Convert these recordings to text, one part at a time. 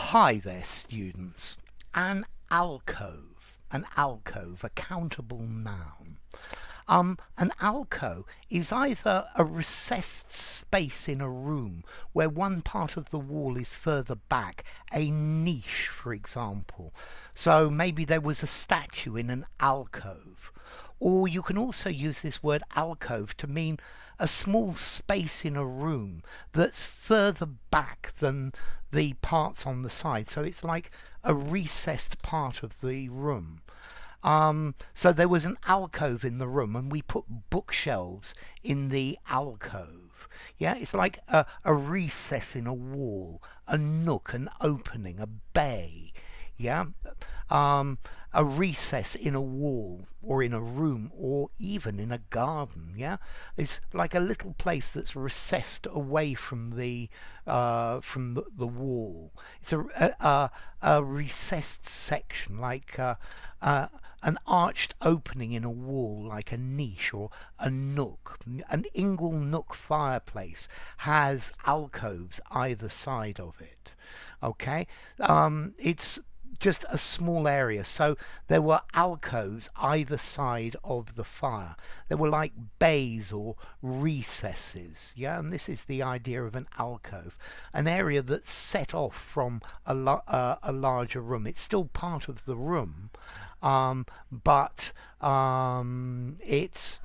Hi there, students. An alcove, a countable noun. An alcove is either a recessed space in a room where one part of the wall is further back, a niche, for example. So maybe there was a statue in an alcove. Or you can also use this word alcove to mean a small space in a room that's further back than the parts on the side. So it's like a recessed part of the room. So there was an alcove in the room and we put bookshelves in the alcove. Yeah, it's like a recess in a wall, a nook, an opening, a bay. Yeah, a recess in a wall or in a room or even in a garden. Yeah, it's like a little place that's recessed away from the wall. It's a recessed section, like an arched opening in a wall, like a niche or a nook. An ingle nook fireplace has alcoves either side of it. Okay, it's just a small area. So there were alcoves either side of the fire. There were like bays or recesses. Yeah, and this is the idea of an alcove, an area that's set off from a larger room. It's still part of the room, but it's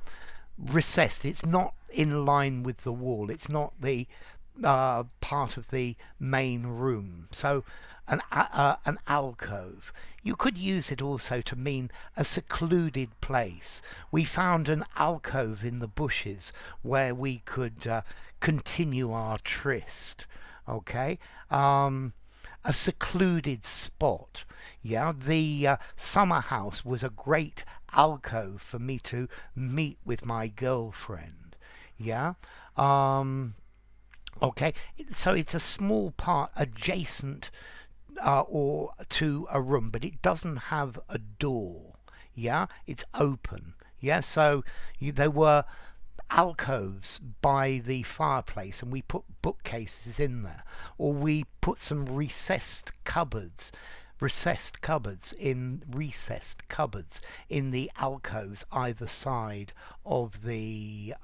recessed. It's not in line with the wall. It's not the part of the main room. So an alcove. You could use it also to mean a secluded place. We found an alcove in the bushes where we could continue our tryst. Okay. A secluded spot. Yeah, the summer house was a great alcove for me to meet with my girlfriend. Yeah. Okay, so it's a small part adjacent or to a room, but it doesn't have a door. Yeah, it's open. Yeah, so there were alcoves by the fireplace and we put bookcases in there, or we put some recessed cupboards in the alcoves either side of the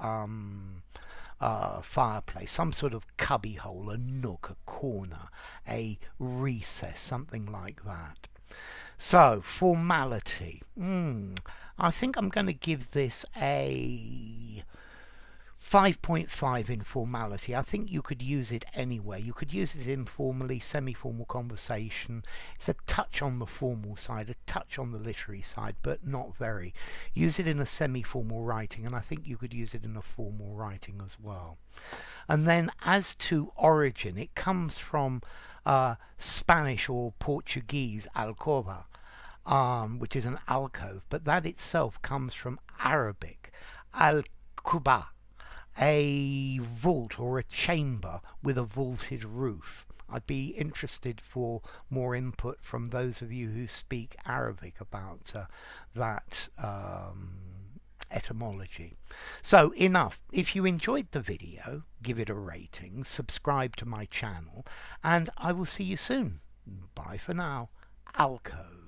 fireplace, some sort of cubby hole, a nook, a corner, a recess, something like that. So, formality. I think I'm going to give this a 5.5 in formality. I think you could use it anywhere. You could use it informally, semi-formal conversation. It's a touch on the formal side, a touch on the literary side, but not very. Use it in a semi-formal writing, and I think you could use it in a formal writing as well. And then as to origin, it comes from Spanish or Portuguese alcova, which is an alcove, but that itself comes from Arabic al-kuba, a vault or a chamber with a vaulted roof. I'd be interested for more input from those of you who speak Arabic about that etymology. So enough. If you enjoyed the video, give it a rating, subscribe to my channel, and I will see you soon. Bye for now. Alcove.